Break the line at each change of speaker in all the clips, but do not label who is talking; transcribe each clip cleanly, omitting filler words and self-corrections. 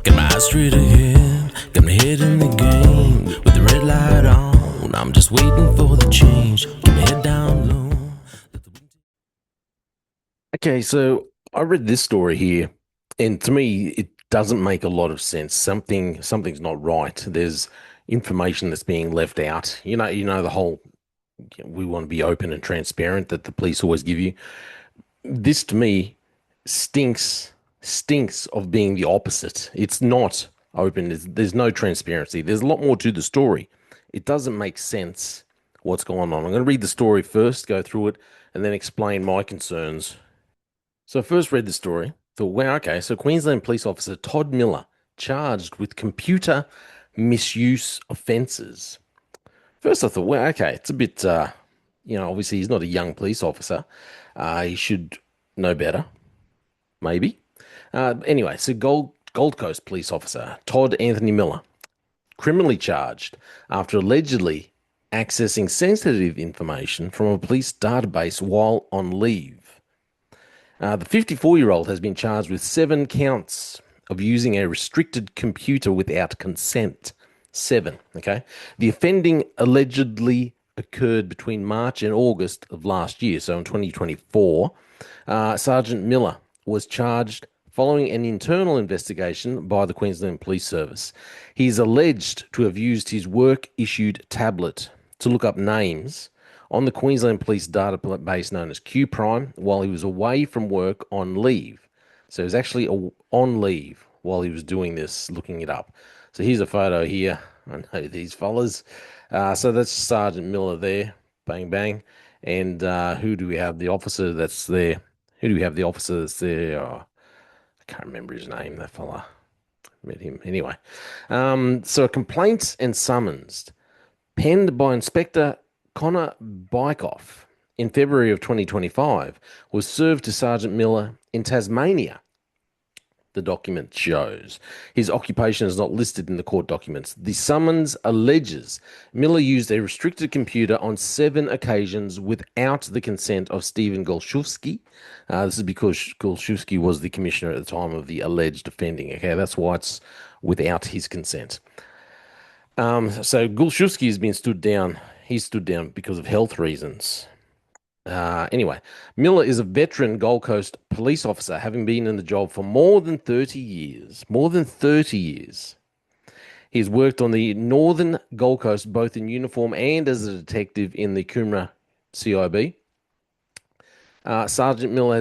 Got my eyes straight ahead, got my head in the game. With the red light on, I'm just waiting for the change. Keep my head down low.
Okay, so I read this story here, and to me, it doesn't make a lot of sense. Something's not right. There's information that's being left out. You know the whole we want to be open and transparent that the police always give you. This to me stinks of being the opposite. It's not open. There's no transparency. There's a lot more to the story. It doesn't make sense what's going on. I'm going to read the story first, go through it, and then explain my concerns. So I first read the story, thought, wow, okay. So Queensland police officer Todd Miller charged with computer misuse offences. First I thought, well, okay, it's a bit, obviously he's not a young police officer. He should know better, maybe. Anyway, so Gold Coast police officer Todd Anthony Miller, criminally charged after allegedly accessing sensitive information from a police database while on leave. The 54-year-old has been charged with 7 counts of using a restricted computer without consent. 7, okay? The offending allegedly occurred between March and August of last year, so in 2024. Sergeant Miller was charged following an internal investigation by the Queensland Police Service. He is alleged to have used his work-issued tablet to look up names on the Queensland Police database known as Q Prime while he was away from work on leave. So he was actually on leave while he was doing this, looking it up. So here's a photo here. I know these fellas. So that's Sergeant Miller there. Bang, bang. And who do we have? The officer that's there. Who do we have? The officer that's there. Oh, I can't remember his name, that fella. Met him. Anyway. So a complaint and summons penned by Inspector Connor Bykoff in February of 2025 was served to Sergeant Miller in Tasmania. The document shows his occupation is not listed in the court documents. The summons alleges Miller used a restricted computer on 7 occasions without the consent of Stephen Golszewski. This is because Golszewski was the commissioner at the time of the alleged offending. Okay, that's why it's without his consent. So Golszewski has been stood down. He stood down because of health reasons. Anyway, Miller is a veteran Gold Coast police officer, having been in the job for more than 30 years. More than 30 years. He's worked on the northern Gold Coast, both in uniform and as a detective in the Coomera CIB. Sergeant Miller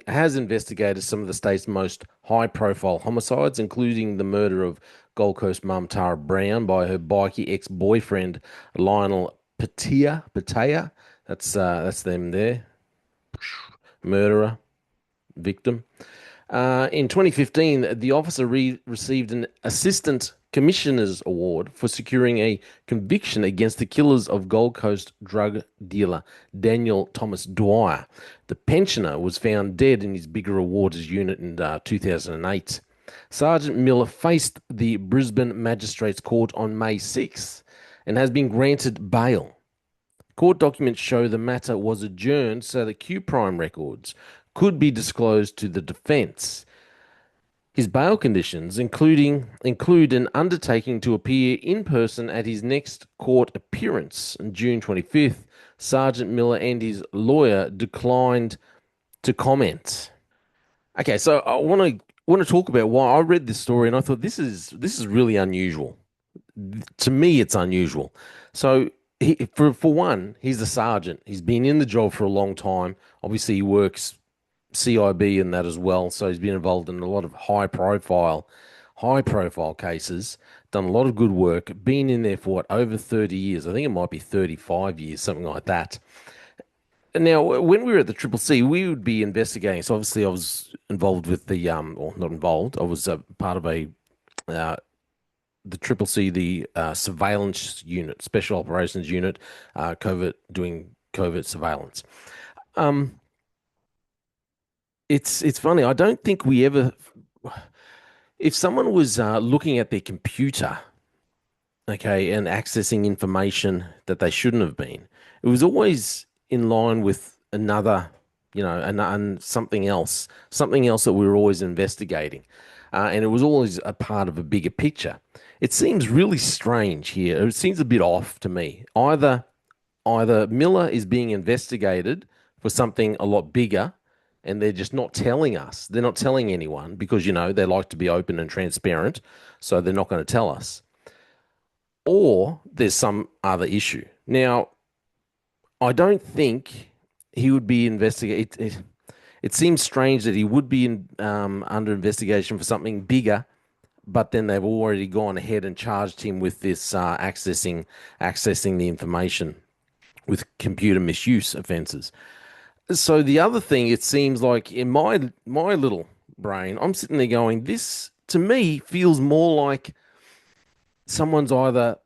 has investigated some of the state's most high-profile homicides, including the murder of Gold Coast mum Tara Brown by her bikie ex-boyfriend Lionel Patea. That's them there. Murderer, victim. In 2015, the officer received an Assistant Commissioner's Award for securing a conviction against the killers of Gold Coast drug dealer Daniel Thomas Dwyer. The pensioner was found dead in his Bigger Awards unit in 2008. Sergeant Miller faced the Brisbane Magistrates Court on May 6th and has been granted bail. Court documents show the matter was adjourned so that Q Prime records could be disclosed to the defence. His bail conditions include an undertaking to appear in person at his next court appearance on June 25th. Sergeant Miller and his lawyer declined to comment. Okay, so I want to talk about why I read this story and I thought this is really unusual. To me, it's unusual. So for one, he's a sergeant. He's been in the job for a long time. Obviously, he works CIB and that as well. So he's been involved in a lot of high profile cases, done a lot of good work, been in there for over 30 years. I think it might be 35 years, something like that. And now, when we were at the Triple C, we would be investigating. So obviously I was involved with or not involved. I was part of the Triple C, the surveillance unit, special operations unit, doing covert surveillance. It's funny. I don't think we ever, if someone was looking at their computer, okay, and accessing information that they shouldn't have been, it was always in line with another, and something else that we were always investigating. and it was always a part of a bigger picture. It seems really strange here. It seems a bit off to me. Either Miller is being investigated for something a lot bigger, and they're just not telling us. They're not telling anyone because they like to be open and transparent, so they're not going to tell us. Or there's some other issue. Now, I don't think he would be investigated. It seems strange that he would be under investigation for something bigger, but then they've already gone ahead and charged him with this accessing the information with computer misuse offences. So the other thing, it seems like in my little brain, I'm sitting there going, this to me feels more like someone's either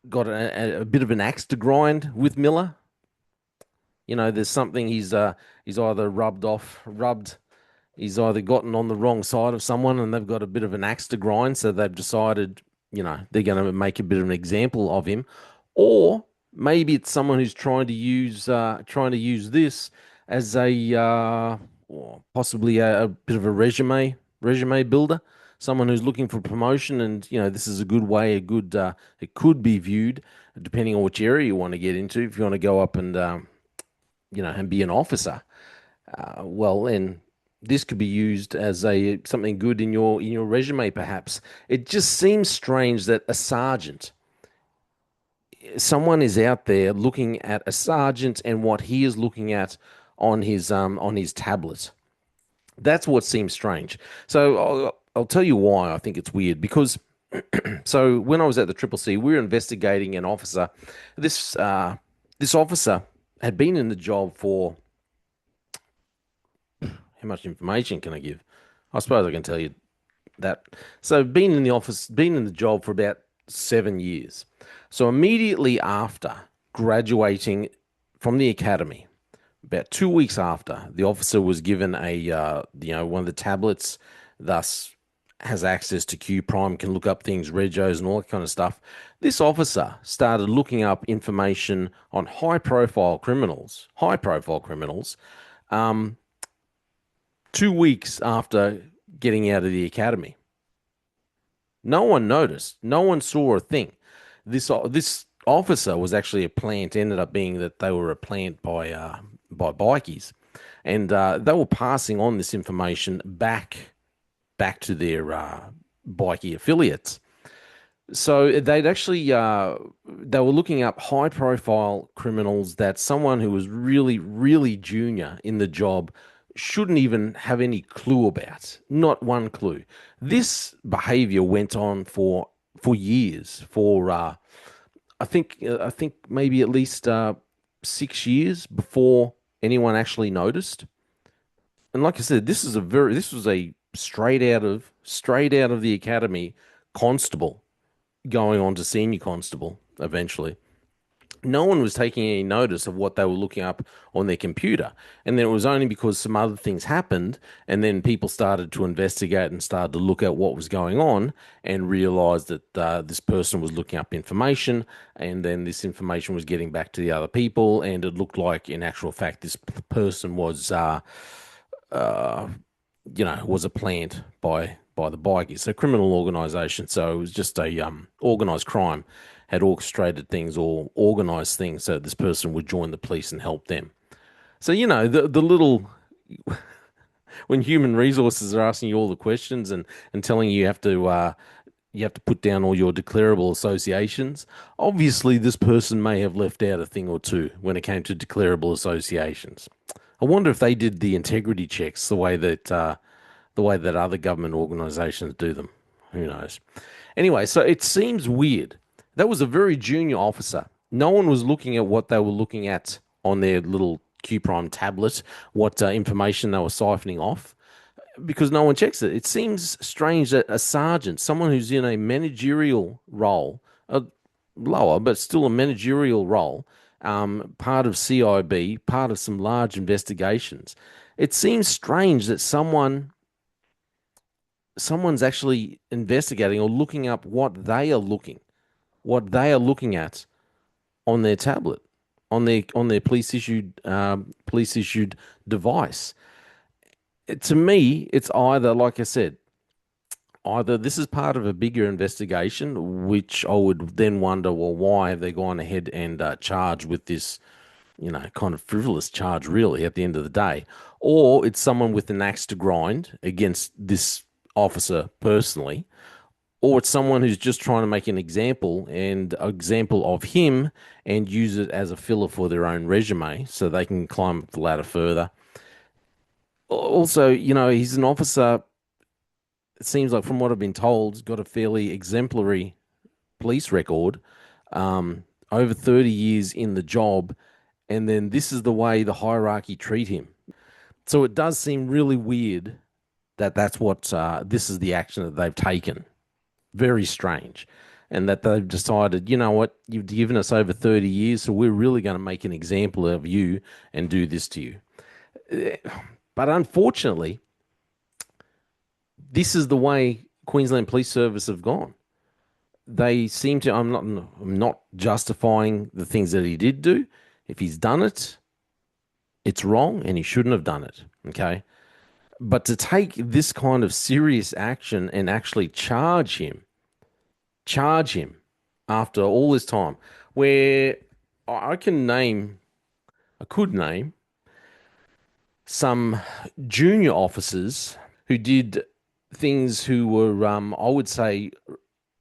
got a bit of an axe to grind with Miller. There's something he's either rubbed. He's either gotten on the wrong side of someone and they've got a bit of an axe to grind, so they've decided, they're going to make a bit of an example of him, or maybe it's someone who's trying to use this as or possibly a bit of a resume builder, someone who's looking for promotion, and this is a good way, it could be viewed depending on which area you want to get into. If you want to go up and be an officer, well, then this could be used as a something good in your resume, perhaps. It just seems strange that someone is out there looking at a sergeant and what he is looking at on his tablet. That's what seems strange. So I'll tell you why I think it's weird. Because so when I was at the Triple C, we were investigating an officer. This officer had been in the job for, how much information can I give? I suppose I can tell you that. So been in the job for about 7 years. So immediately after graduating from the academy, about 2 weeks after, the officer was given one of the tablets, thus has access to Q Prime, can look up things, regos, and all that kind of stuff. This officer started looking up information on high profile criminals, um, 2 weeks after getting out of the academy. No one noticed. No one saw a thing. This officer was actually a plant. Ended up being that they were a plant by bikies, and they were passing on this information back to their bikie affiliates. So they were looking up high profile criminals that someone who was really, really junior in the job shouldn't even have any clue about. Not one clue. This behavior went on for years, for I think maybe at least 6 years before anyone actually noticed. And like I said, this was a straight out of the academy constable going on to senior constable eventually. No one was taking any notice of what they were looking up on their computer. And then it was only because some other things happened, and then people started to investigate and started to look at what was going on and realized that this person was looking up information, and then this information was getting back to the other people. And it looked like, in actual fact, this person uh, was a plant by the bikies, so criminal organization. So it was just a organized crime had orchestrated things or organized things so this person would join the police and help them. So the little when human resources are asking you all the questions and telling you have to put down all your declarable associations. Obviously, this person may have left out a thing or two when it came to declarable associations. I wonder if they did the integrity checks the way that other government organizations do them. Who knows? Anyway, so it seems weird. That was a very junior officer. No one was looking at what they were looking at on their little Q Prime tablet, what information they were siphoning off, because no one checks it. It seems strange that a sergeant, someone who's in a managerial role, a lower but still a managerial role, part of CIB, part of some large investigations. It seems strange that someone's actually investigating or looking up what they are looking at on their tablet, on their police issued device. To me, it's either, like I said, either this is part of a bigger investigation, which I would then wonder, well, why have they gone ahead and charged with this, kind of frivolous charge, really, at the end of the day? Or it's someone with an axe to grind against this officer personally, or it's someone who's just trying to make an example of him and use it as a filler for their own resume so they can climb up the ladder further. Also, he's an officer, it seems like, from what I've been told, he's got a fairly exemplary police record, over 30 years in the job, and then this is the way the hierarchy treat him. So it does seem really weird that that's what this is the action that they've taken. Very strange. And that they've decided, you know what, you've given us over 30 years, so we're really going to make an example of you and do this to you. But unfortunately, this is the way Queensland Police Service have gone. They seem to, I'm not justifying the things that he did do. If he's done it, it's wrong and he shouldn't have done it, okay? But to take this kind of serious action and actually charge him after all this time, where I could name some junior officers who did things who were, I would say,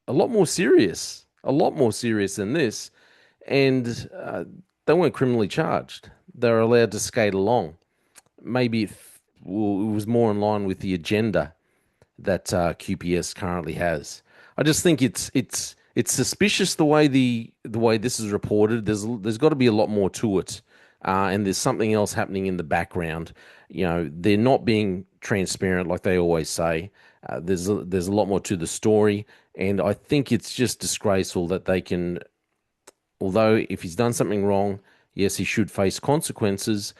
a lot more serious than this, and they weren't criminally charged. They were allowed to skate along. Maybe it was more in line with the agenda that QPS currently has. I just think it's suspicious the way this is reported. There's got to be a lot more to it, and there's something else happening in the background. They're not being transparent like they always say. There's a lot more to the story, and I think it's just disgraceful that they can. Although if he's done something wrong, yes, he should face consequences.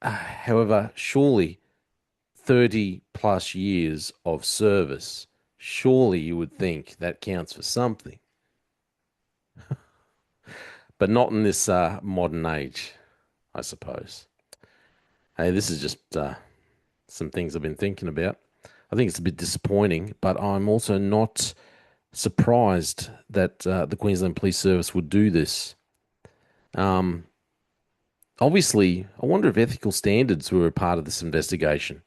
However, surely 30 plus years of service, surely you would think that counts for something. But not in this modern age, I suppose. Hey, this is just some things I've been thinking about. I think it's a bit disappointing, but I'm also not surprised that the Queensland Police Service would do this. Obviously, I wonder if ethical standards were a part of this investigation.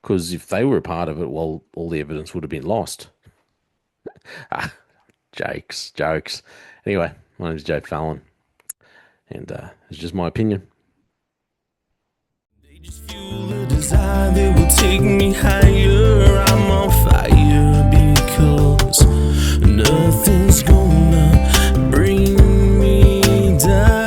Because if they were a part of it, well, all the evidence would have been lost. Jokes. Anyway, my name is j-fallon, and it's just my opinion.
They just fuel a desire that will take me higher. I'm on fire because nothing's gonna bring me down.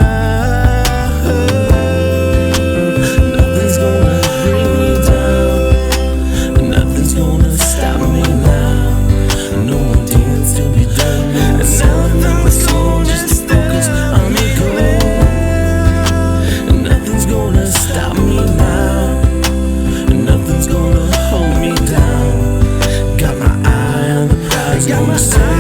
Got my eye on the prize, gonna say